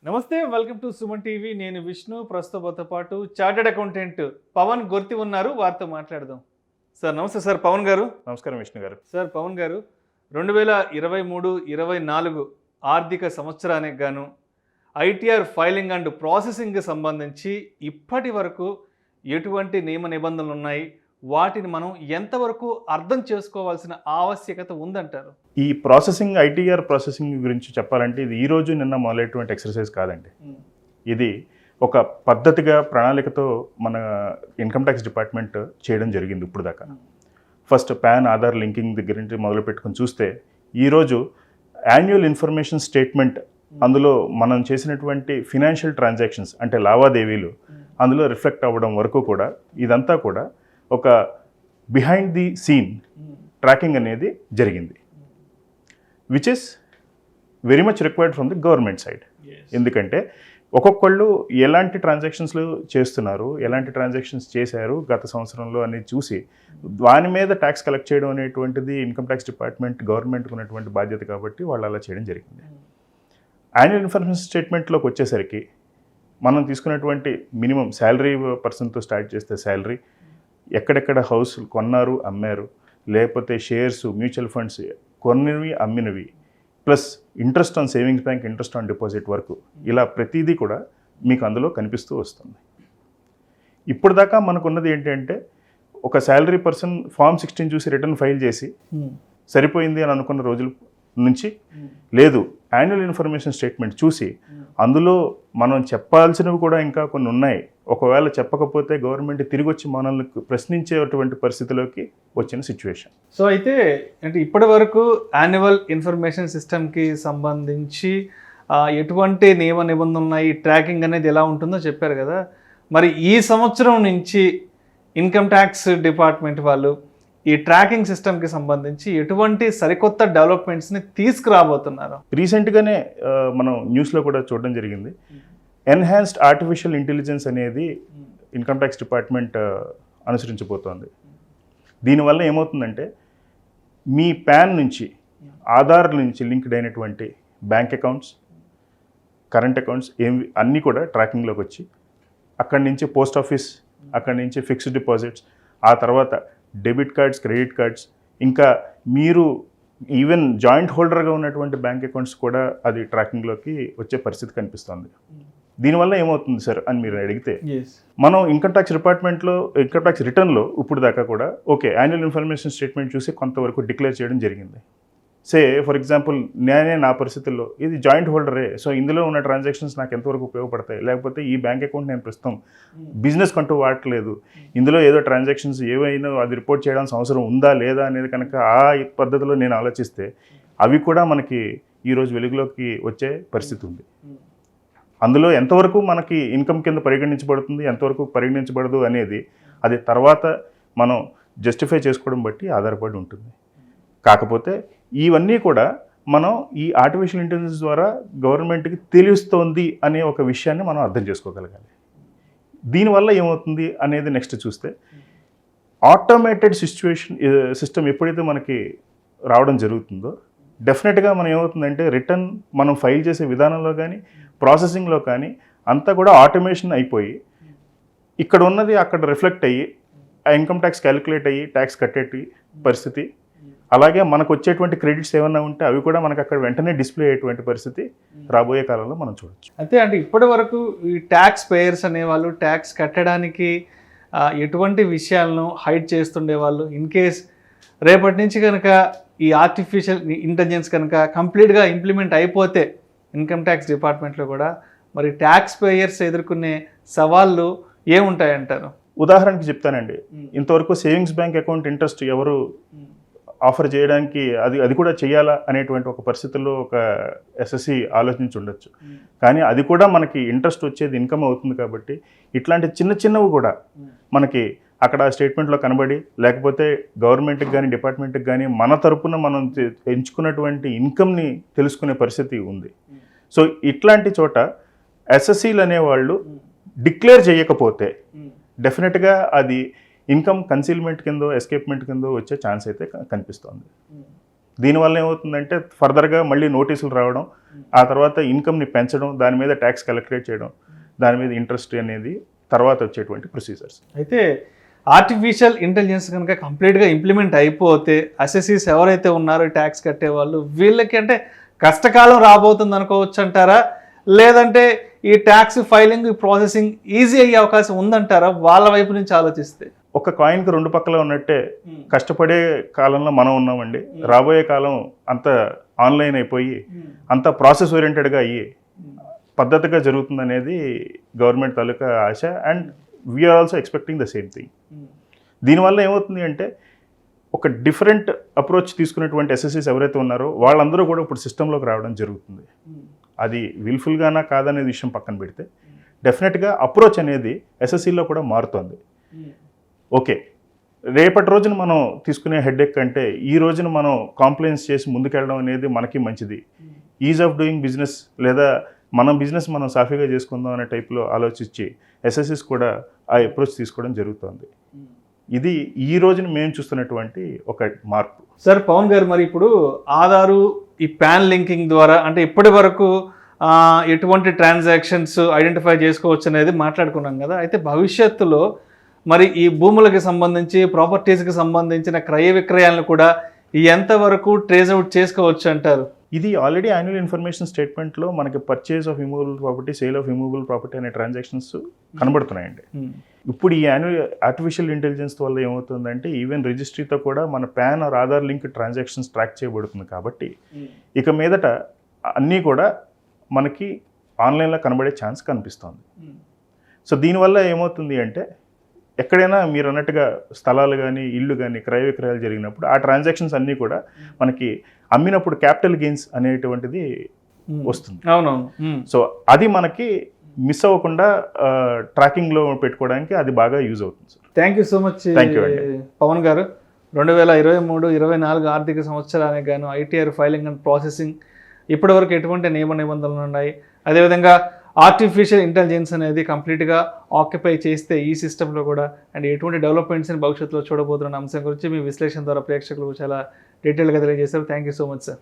నమస్తే, welcome to Suman TV. నేను విష్ణు. ప్రస్తుతంతో పాటు చార్టెడ్ అకౌంటెంట్ పవన్ గుర్తి ఉన్నారు. వారితో మాట్లాడదాం. సార్ నమస్తే. సార్ పవన్ గారు. నమస్కారం విష్ణు గారు. సార్ పవన్ గారు, 2023-24 ఆర్థిక సంవత్సరానికి గాను ఐటీఆర్ ఫైలింగ్ అండ్ ప్రాసెసింగ్కి సంబంధించి ఇప్పటి వరకు ఎటువంటి నియమ నిబంధనలు ఉన్నాయి, వాటిని మనం ఎంతవరకు అర్థం చేసుకోవాల్సిన ఆవశ్యకత ఉందంటారు? ఈ ప్రాసెసింగ్, ఐటీఆర్ ప్రాసెసింగ్ గురించి చెప్పాలంటే ఇది ఈ రోజు నిన్న మొదలైనటువంటి ఎక్సర్సైజ్ కాదండి. ఇది ఒక పద్ధతిగా, ప్రణాళికతో మన ఇన్కమ్ ట్యాక్స్ డిపార్ట్మెంట్ చేయడం జరిగింది ఇప్పుడు దాకా. ఫస్ట్ పాన్, ఆధార్ లింకింగ్ దగ్గర నుంచి మొదలు పెట్టుకుని చూస్తే ఈరోజు యాన్యువల్ ఇన్ఫర్మేషన్ స్టేట్మెంట్, అందులో మనం చేసినటువంటి ఫినాన్షియల్ ట్రాన్సాక్షన్స్ అంటే లావాదేవీలు అందులో రిఫ్లెక్ట్ అవ్వడం వరకు కూడా ఇదంతా కూడా ఒక బిహైండ్ ది సీన్ ట్రాకింగ్ అనేది జరిగింది, which is very much required from the government side. ఎందుకంటే ఒక్కొక్కళ్ళు ఎలాంటి ట్రాన్సాక్షన్స్లు చేస్తున్నారు, ఎలాంటి ట్రాన్సాక్షన్స్ చేశారు గత సంవత్సరంలో అనేది చూసి దాని మీద ట్యాక్స్ కలెక్ట్ చేయడం అనేటువంటిది ఇన్కమ్ ట్యాక్స్ డిపార్ట్మెంట్, గవర్నమెంట్కి ఉన్నటువంటి బాధ్యత కాబట్టి వాళ్ళు అలా చేయడం జరిగింది. యాన్యువల్ ఇన్ఫర్మేషన్ స్టేట్మెంట్లోకి వచ్చేసరికి మనం తీసుకున్నటువంటి మినిమం శాలరీ పర్సన్తో స్టార్ట్ చేస్తే శాలరీ, ఎక్కడెక్కడ హౌస్ కొన్నారు, అమ్మారు, లేకపోతే షేర్స్, మ్యూచువల్ ఫండ్స్ కొన్నవి, అమ్మినవి, plus interest on savings bank, interest on deposit వరకు, ఇలా ప్రతిదీ కూడా మీకు అందులో కనిపిస్తూ వస్తుంది. ఇప్పుడు దాకా మనకున్నది ఏంటంటే ఒక శాలరీ పర్సన్ ఫామ్ 16 చూసి రిటర్న్ ఫైల్ చేసి సరిపోయింది అని అనుకున్న రోజుల నుంచి లేదు, యాన్యువల్ ఇన్ఫర్మేషన్ స్టేట్మెంట్ చూసి అందులో మనం చెప్పాల్సినవి కూడా ఇంకా కొన్ని ఉన్నాయి, ఒకవేళ చెప్పకపోతే గవర్నమెంట్ తిరిగి వచ్చి మనల్ని ప్రశ్నించేటువంటి పరిస్థితిలోకి వచ్చిన సిచ్యువేషన్. సో అయితే అంటే ఇప్పటి వరకు యాన్యువల్ ఇన్ఫర్మేషన్ సిస్టమ్కి సంబంధించి ఎటువంటి నియమ నిబంధనలు ఉన్నాయి, ట్రాకింగ్ అనేది ఎలా ఉంటుందో చెప్పారు కదా. మరి ఈ సంవత్సరం నుంచి ఇన్కమ్ ట్యాక్స్ డిపార్ట్మెంట్ వాళ్ళు ఈ ట్రాకింగ్ సిస్టమ్కి సంబంధించి ఎటువంటి సరికొత్త డెవలప్మెంట్స్ని తీసుకురాబోతున్నారు? రీసెంట్గానే మనం న్యూస్లో కూడా చూడడం జరిగింది. ఎన్హాన్స్డ్ ఆర్టిఫిషియల్ ఇంటెలిజెన్స్ అనేది ఇన్కమ్ ట్యాక్స్ డిపార్ట్మెంట్ అనుసరించబోతోంది. దీనివల్ల ఏమవుతుందంటే మీ పాన్ నుంచి, ఆధార్ నుంచి లింక్డ్ అయినటువంటి బ్యాంక్ అకౌంట్స్, కరెంట్ అకౌంట్స్ అన్నీ కూడా ట్రాకింగ్లోకి వచ్చి అక్కడి నుంచి పోస్ట్ ఆఫీస్, అక్కడి నుంచి ఫిక్స్డ్ డిపాజిట్స్, ఆ తర్వాత డెబిట్ కార్డ్స్, క్రెడిట్ కార్డ్స్, ఇంకా మీరు ఈవెన్ జాయింట్ హోల్డర్గా ఉన్నటువంటి బ్యాంక్ అకౌంట్స్ కూడా అది ట్రాకింగ్లోకి వచ్చే పరిస్థితి కనిపిస్తుంది. దీనివల్ల ఏమవుతుంది సార్ అని మీరు అడిగితే, మనం ఇన్కమ్ ట్యాక్స్ డిపార్ట్మెంట్లో, ఇన్కమ్ ట్యాక్స్ రిటర్న్లో ఇప్పుడు దాకా కూడా ఓకే యాన్యువల్ ఇన్ఫర్మేషన్ స్టేట్మెంట్ చూసి కొంతవరకు డిక్లేర్ చేయడం జరిగింది. ఫర్ ఎగ్జాంపుల్ నేనే నా పరిస్థితుల్లో ఇది జాయింట్ హోల్డరే, సో ఇందులో ఉన్న ట్రాన్సాక్షన్స్ నాకు ఎంతవరకు ఉపయోగపడతాయి, లేకపోతే ఈ బ్యాంక్ అకౌంట్ నేను ప్రస్తుతం బిజినెస్ కంటూ వాడట్లేదు, ఇందులో ఏదో ట్రాన్సాక్షన్స్ ఏవైనా అది రిపోర్ట్ చేయాల్సిన అవసరం ఉందా లేదా అనేది కనుక ఆ పద్ధతిలో నేను ఆలోచిస్తే అవి కూడా మనకి ఈరోజు వెలుగులోకి వచ్చే పరిస్థితి ఉంది. అందులో ఎంతవరకు మనకి ఇన్కమ్ కింద పరిగణించబడుతుంది, ఎంతవరకు పరిగణించబడదు అనేది అది తర్వాత మనం జస్టిఫై చేసుకోవడం బట్టి ఆధారపడి ఉంటుంది. కాకపోతే ఇవన్నీ కూడా మనం ఈ ఆర్టిఫిషియల్ ఇంటెలిజెన్స్ ద్వారా గవర్నమెంట్కి తెలుస్తోంది అనే ఒక విషయాన్ని మనం అర్థం చేసుకోగలగాలి. దీనివల్ల ఏమవుతుంది అనేది నెక్స్ట్ చూస్తే ఆటోమేటెడ్ సిస్టమ్ ఎప్పుడైతే మనకి రావడం జరుగుతుందో డెఫినెట్గా మనం ఏమవుతుందంటే రిటర్న్ మనం ఫైల్ చేసే విధానంలో కానీ, ప్రాసెసింగ్లో కానీ అంతా కూడా ఆటోమేషన్ అయిపోయి ఇక్కడ ఉన్నది అక్కడ రిఫ్లెక్ట్ అయ్యి ఆ ఇన్కమ్ ట్యాక్స్ క్యాలిక్యులేట్ అయ్యి ట్యాక్స్ కట్టేటి పరిస్థితి, అలాగే మనకు వచ్చేటువంటి క్రెడిట్స్ ఏమన్నా ఉంటే అవి కూడా మనకు అక్కడ వెంటనే డిస్ప్లే అయ్యేటువంటి పరిస్థితి రాబోయే కాలంలో మనం చూడొచ్చు. అంటే ఇప్పటి వరకు ఈ ట్యాక్స్ పేయర్స్ అనేవాళ్ళు ట్యాక్స్ కట్టడానికి ఎటువంటి విషయాలను హైడ్ చేస్తుండేవాళ్ళు. ఇన్ కేస్ రేపటి నుంచి కనుక ఈ ఆర్టిఫిషియల్ ఇంటెలిజెన్స్ కనుక కంప్లీట్గా ఇంప్లిమెంట్ అయిపోతే ఇన్కమ్ ట్యాక్స్ డిపార్ట్మెంట్లో కూడా మరి ట్యాక్స్ పేయర్స్ ఎదుర్కొనే సవాళ్ళు ఏముంటాయంటారు? ఉదాహరణకి చెప్తానండి, ఇంతవరకు సేవింగ్స్ బ్యాంక్ అకౌంట్ ఇంట్రెస్ట్ ఎవరు ఆఫర్ చేయడానికి అది కూడా చేయాలా అనేటువంటి ఒక పరిస్థితుల్లో ఒక ఎస్ఎస్సి ఆలోచించి ఉండొచ్చు. కానీ అది కూడా మనకి ఇంట్రెస్ట్ వచ్చేది ఇన్కమ్ అవుతుంది కాబట్టి ఇట్లాంటి చిన్న చిన్నవి కూడా మనకి అక్కడ స్టేట్మెంట్లో కనబడి, లేకపోతే గవర్నమెంట్కి కానీ డిపార్ట్మెంట్కి కానీ మన తరపున మనం ఎంచుకున్నటువంటి ఇన్కమ్ని తెలుసుకునే పరిస్థితి ఉంది. సో ఇట్లాంటి చోట ఎస్ఎస్సీలు అనేవాళ్ళు డిక్లేర్ చేయకపోతే డెఫినెట్గా అది ఇన్కమ్ కన్సీల్మెంట్ కిందో, ఎస్కేప్మెంట్ కిందో వచ్చే ఛాన్స్ అయితే కనిపిస్తోంది. దీనివల్ల ఏమవుతుందంటే ఫర్దర్గా మళ్ళీ నోటీసులు రావడం, ఆ తర్వాత ఇన్కమ్ని పెంచడం, దాని మీద ట్యాక్స్ కలెక్టరేట్ చేయడం, దాని మీద ఇంట్రెస్ట్ అనేది తర్వాత వచ్చేటువంటి ప్రొసీజర్స్. అయితే ఆర్టిఫిషియల్ ఇంటెలిజెన్స్ కనుక కంప్లీట్గా ఇంప్లిమెంట్ అయిపోతే అసెసీస్ ఎవరైతే ఉన్నారో ట్యాక్స్ కట్టేవాళ్ళు వీళ్ళకి అంటే కష్టకాలం రాబోతుంది అనుకోవచ్చు అంటారా, లేదంటే ఈ ట్యాక్స్ ఫైలింగ్ ప్రాసెసింగ్ ఈజీ అయ్యే అవకాశం ఉందంటారా వాళ్ళ వైపు నుంచి ఆలోచిస్తే? ఒక కాయిన్కి రెండు పక్కల ఉన్నట్టే కష్టపడే కాలంలో మనం ఉన్నామండి. రాబోయే కాలం అంత ఆన్లైన్ అయిపోయి అంత ప్రాసెస్ ఓరియంటెడ్గా అయ్యి పద్ధతిగా జరుగుతుంది అనేది గవర్నమెంట్ తాలూకా ఆశ. And we are also expecting the same thing. దీనివల్ల ఏమవుతుంది అంటే ఒక డిఫరెంట్ అప్రోచ్ తీసుకునేటువంటి ఎస్ఎస్సీస్ ఎవరైతే ఉన్నారో వాళ్ళందరూ కూడా ఇప్పుడు సిస్టంలోకి రావడం జరుగుతుంది. అది విల్ఫుల్గానా కాదనే విషయం పక్కన పెడితే డెఫినెట్గా అప్రోచ్ అనేది ఎస్ఎస్సీలో కూడా మారుతుంది. ఓకే, రేపటి రోజున మనం తీసుకునే హెడ్ఏక్ కంటే ఈ రోజున మనం కాంప్లైన్స్ చేసి ముందుకెళ్ళడం అనేది మనకి మంచిది. ఈజ్ ఆఫ్ డూయింగ్ బిజినెస్ లేదా మనం బిజినెస్ మనం సాఫీగా చేసుకుందాం అనే టైప్లో ఆలోచించి ఎస్ఎస్సీస్ కూడా ఆ అప్రోచ్ తీసుకోవడం జరుగుతుంది. ఇది ఈ రోజున మేము చూస్తున్నటువంటి ఒక మార్పు. సార్ పవన్ గారు, మరి ఇప్పుడు ఆధారు ఈ పాన్ లింకింగ్ ద్వారా అంటే ఇప్పటి వరకు ఎటువంటి ట్రాన్సాక్షన్స్ ఐడెంటిఫై చేసుకోవచ్చు అనేది మాట్లాడుకున్నాం కదా. అయితే భవిష్యత్తులో మరి ఈ భూములకు సంబంధించి ప్రాపర్టీస్కి సంబంధించిన క్రయ విక్రయాలను కూడా ఎంతవరకు ట్రేస్ అవుట్ చేసుకోవచ్చు అంటారు? ఇది ఆల్రెడీ యాన్యువల్ ఇన్ఫర్మేషన్ స్టేట్మెంట్లో మనకి purchase of immovable property, sale of immovable property అనే ట్రాన్సాక్షన్స్ కనబడుతున్నాయండి. ఇప్పుడు ఈ ఆర్టిఫిషియల్ ఇంటెలిజెన్స్ వల్ల ఏమవుతుందంటే ఈవెన్ రిజిస్ట్రీతో కూడా మన PAN or Aadhaar link transactions track చేయబడుతుంది. కాబట్టి ఇక మీదట అన్నీ కూడా మనకి ఆన్లైన్లో కనబడే ఛాన్స్ కనిపిస్తుంది. సో దీనివల్ల ఏమవుతుంది అంటే ఎక్కడైనా మీరు అన్నట్టుగా స్థలాలు కానీ ఇళ్ళు కానీ క్రయ విక్రయాలు జరిగినప్పుడు ఆ ట్రాన్సాక్షన్స్ అన్నీ కూడా మనకి అమ్మినప్పుడు క్యాపిటల్ గెయిన్స్ అనేటువంటిది వస్తుంది. అవునవును. సో అది మనకి మిస్ అవ్వకుండా ట్రాకింగ్లో పెట్టుకోవడానికి అది బాగా యూజ్ అవుతుంది sir. Thank you so much Pavan గారు. 2023-24 ఆర్థిక సంవత్సరానికి గాను ఐటీఆర్ ఫైలింగ్ అండ్ ప్రాసెసింగ్ ఇప్పటివరకు ఎటువంటి నియమ నిబంధనలు ఉన్నాయి, అదేవిధంగా ఆర్టిఫిషియల్ ఇంటెలిజెన్స్ అనేది కంప్లీట్గా ఆక్యుపై చేస్తే ఈ సిస్టంలో కూడా అండ్ ఎటువంటి డెవలప్మెంట్స్ని భవిష్యత్తులో చూడబోతున్న అంశం గురించి మీ విశ్లేషణ ద్వారా ప్రేక్షకులకు చాలా డీటెయిల్గా తెలియజేశారు. Thank you so much sir.